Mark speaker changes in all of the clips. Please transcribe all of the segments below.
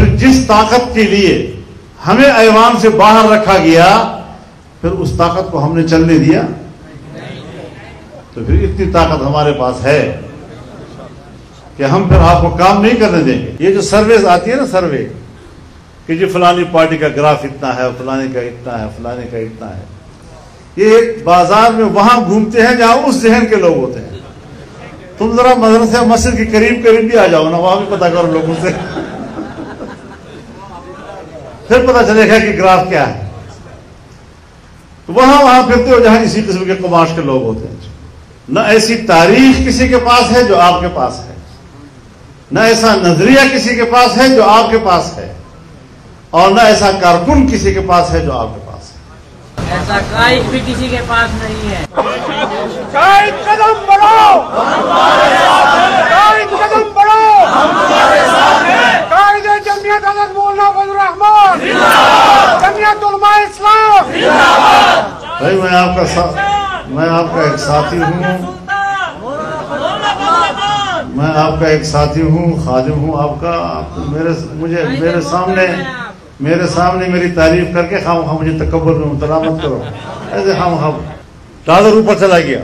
Speaker 1: پھر جس طاقت کے لیے ہمیں ایوان سے باہر رکھا گیا پھر اس طاقت کو ہم نے چلنے دیا؟ تو پھر اتنی طاقت ہمارے پاس ہے کہ ہم پھر آپ کو کام نہیں کرنے دیں گے. یہ جو سرویز آتی ہے نا، سروے کہ جی فلانی پارٹی کا گراف اتنا ہے، فلانے کا اتنا ہے، فلانے کا اتنا ہے، یہ بازار میں وہاں گھومتے ہیں جہاں اس ذہن کے لوگ ہوتے ہیں. تم ذرا مدرسے مسجد کے قریب بھی آ جاؤ نا، وہاں بھی پتا کرو لوگوں سے، پھر پتا چلے گا کہ گراف کیا ہے. تو وہاں پھرتے ہو جہاں اسی قسم کے قماش کے لوگ ہوتے ہیں. نہ ایسی تاریخ کسی کے پاس ہے جو آپ کے پاس ہے، نہ ایسا نظریہ کسی کے پاس ہے جو آپ کے پاس ہے، اور نہ ایسا کارکن کسی کے پاس ہے جو آپ کے پاس ہے.
Speaker 2: ایسا قائد بھی کسی کے پاس نہیں ہے.
Speaker 3: قائد قدم بڑھاؤ، قائد قدم بڑھاؤ، قائد جمعیت حضرت مولانا فضل الرحمان، جمعیت علماء اسلام.
Speaker 1: بھائی میں آپ کا ایک ساتھی ہوں، میں آپ کا ایک ساتھی ہوں، خادم ہوں آپ کا. آپ میرے سامنے میری تعریف کر کے خواہ مجھے تکبر میں مبتلا مت کرو. ایسے خواہ ڈالر اوپر چلا گیا،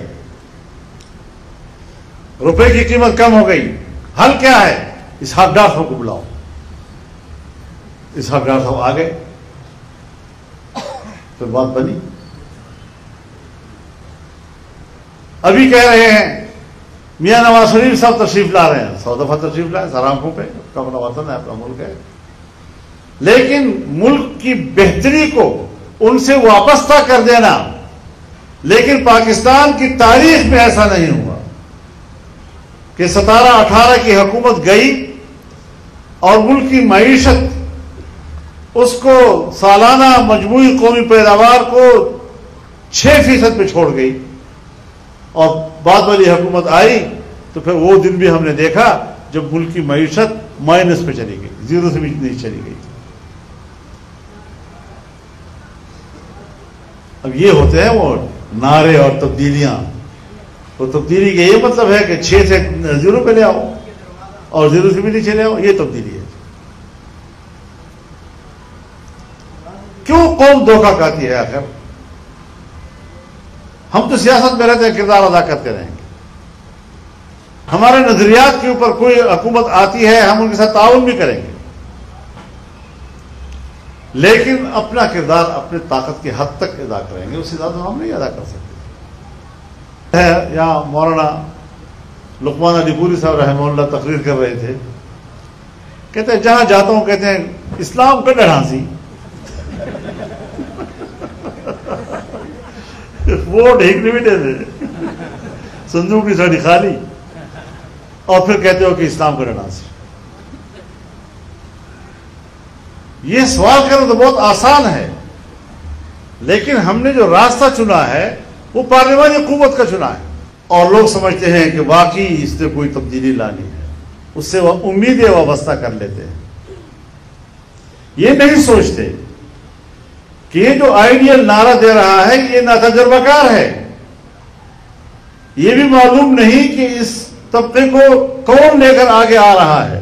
Speaker 1: روپے کی قیمت کم ہو گئی، حل کیا ہے؟ اسحاق ڈار صاحب کو بلاؤ. اسحاق ڈار صاحب آ گئے، پھر بات بنی. ابھی کہہ رہے ہیں میاں نواز شریف صاحب تشریف لا رہے ہیں، 100 دفعہ تشریف لائے، سر آنکھوں پہ، اپنا وطن ہے، اپنا ملک ہے، لیکن ملک کی بہتری کو ان سے وابستہ کر دینا. لیکن پاکستان کی تاریخ میں ایسا نہیں ہوا کہ 17-18 کی حکومت گئی اور ملک کی معیشت اس کو سالانہ مجموعی قومی پیداوار کو 6% پہ چھوڑ گئی، اور بعد والی حکومت آئی تو پھر وہ دن بھی ہم نے دیکھا جب ملک کی معیشت مائنس پہ چلی گئی، 0 سے بھی نہیں چلی گئی. اب یہ ہوتے ہیں وہ نعرے اور تبدیلیاں. وہ تبدیلی کا یہ مطلب ہے کہ 6 سے 0 پہ لے آؤ اور 0 سے بھی نیچے لے آؤ، یہ تبدیلی ہے. کیوں قوم دھوکہ کھاتی ہے آخر؟ ہم تو سیاست میں رہتے ہیں، کردار ادا کرتے رہیں گے. ہمارے نظریات کے اوپر کوئی حکومت آتی ہے، ہم ان کے ساتھ تعاون بھی کریں گے، لیکن اپنا کردار اپنے طاقت کی حد تک ادا کریں گے، اس سے زیادہ ہم نہیں ادا کر سکتے. یہاں مولانا لقمان علی پوری صاحب رحمہ اللہ تقریر کر رہے تھے، کہتے ہیں جہاں جاتا ہوں کہتے ہیں اسلام کا ڈھانسی، ووٹ ایک لمیٹڈ ہے، صندوق کی ساڑی خالی، اور پھر کہتے ہو کہ اسلام کا ڈھانسی. یہ سوال کرنا تو بہت آسان ہے، لیکن ہم نے جو راستہ چنا ہے وہ پارلیمانی قوت کا چنا ہے، اور لوگ سمجھتے ہیں کہ واقعی اس سے کوئی تبدیلی لانی ہے، اس سے وہ امیدیں وابستہ کر لیتے ہیں. یہ نہیں سوچتے کہ یہ جو آئیڈیل نعرہ دے رہا ہے یہ ناتجربہ کار ہے. یہ بھی معلوم نہیں کہ اس طبقے کو کون لے کر آگے آ رہا ہے،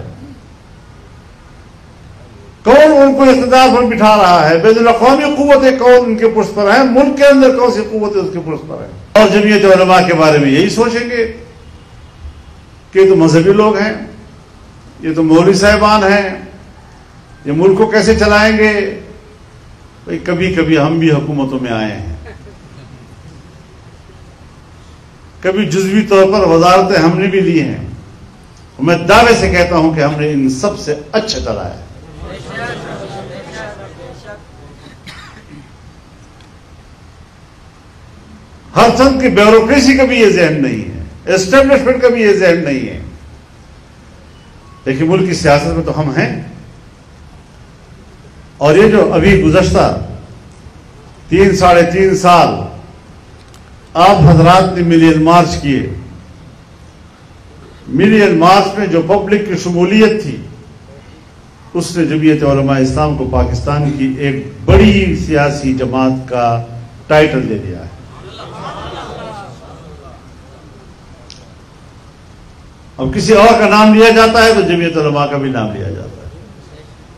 Speaker 1: کون ان کو اقتدار پر بٹھا رہا ہے، بین الاقوامی قوتیں کون ان کے پشت پر ہیں، ملک کے اندر کون سی قوتیں اس کے پشت پر ہیں. اور جمعیت علماء کے بارے میں یہی سوچیں گے کہ یہ تو مذہبی لوگ ہیں، یہ تو مولوی صاحبان ہیں، یہ ملک کو کیسے چلائیں گے. بھائی کبھی کبھی ہم بھی حکومتوں میں آئے ہیں، کبھی جزوی طور پر وزارتیں ہم نے بھی لی ہیں، میں دعوے سے کہتا ہوں کہ ہم نے ان سب سے اچھا چلایا ہے. ہر چند کی بیوروکریسی کا بھی یہ ذہن نہیں ہے، اسٹیبلشمنٹ کا بھی یہ ذہن نہیں ہے، لیکن ملک کی سیاست میں تو ہم ہیں. اور یہ جو ابھی گزشتہ 3-3.5 سال آپ حضرات نے ملین مارچ کیے، ملین مارچ میں جو پبلک کی شمولیت تھی اس نے جمعیت علماء اسلام کو پاکستان کی ایک بڑی سیاسی جماعت کا ٹائٹل دے دیا ہے. اب کسی اور کا نام لیا جاتا ہے تو جمعیت علماء کا بھی نام لیا جاتا ہے.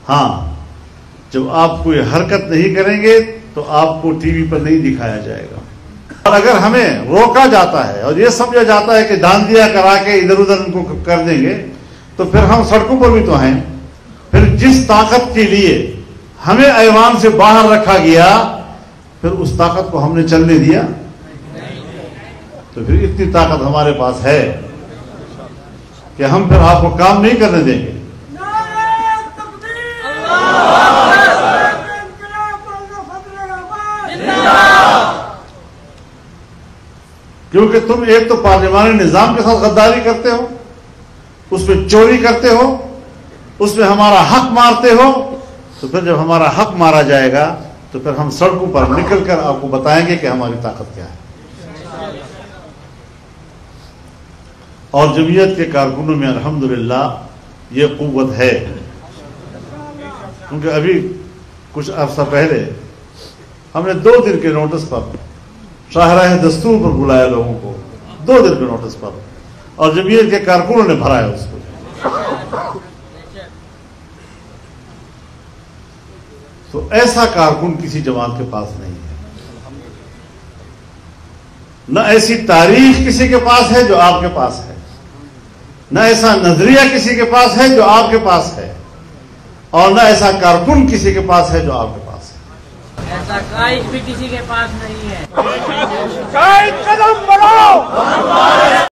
Speaker 1: ہاں جب آپ کوئی حرکت نہیں کریں گے تو آپ کو ٹی وی پر نہیں دکھایا جائے گا. اور اگر ہمیں روکا جاتا ہے اور یہ سمجھا جاتا ہے کہ داندیا کرا کے ادھر ادھر ان کو کر دیں گے تو پھر ہم سڑکوں پر بھی تو ہیں. پھر جس طاقت کے لیے ہمیں ایوان سے باہر رکھا گیا پھر اس طاقت کو ہم نے چلنے دیا؟ تو پھر اتنی طاقت ہمارے پاس ہے کہ ہم پھر آپ کو کام نہیں کرنے دیں گے. کیونکہ تم ایک تو پارلیمانی نظام کے ساتھ غداری کرتے ہو، اس میں چوری کرتے ہو، اس میں ہمارا حق مارتے ہو. تو پھر جب ہمارا حق مارا جائے گا تو پھر ہم سڑکوں پر نکل کر آپ کو بتائیں گے کہ ہماری طاقت کیا ہے. اور جمعیت کے کارکنوں میں الحمدللہ یہ قوت ہے، کیونکہ ابھی کچھ عرصہ پہلے ہم نے 2 دن کے نوٹس پر شاہراہ دستور پر بلایا لوگوں کو، 2 دن کے نوٹس پر، اور جمعیت کے کارکنوں نے بھرایا اس کو. تو ایسا کارکن کسی جماعت کے پاس نہیں ہے، نہ ایسی تاریخ کسی کے پاس ہے جو آپ کے پاس ہے، نہ ایسا نظریہ کسی کے پاس ہے جو آپ کے پاس ہے، اور نہ ایسا کارکن کسی کے پاس ہے جو آپ کے پاس ہے.
Speaker 2: ایسا قائد بھی کسی کے پاس نہیں ہے.
Speaker 3: قائد قدم بڑھاؤ.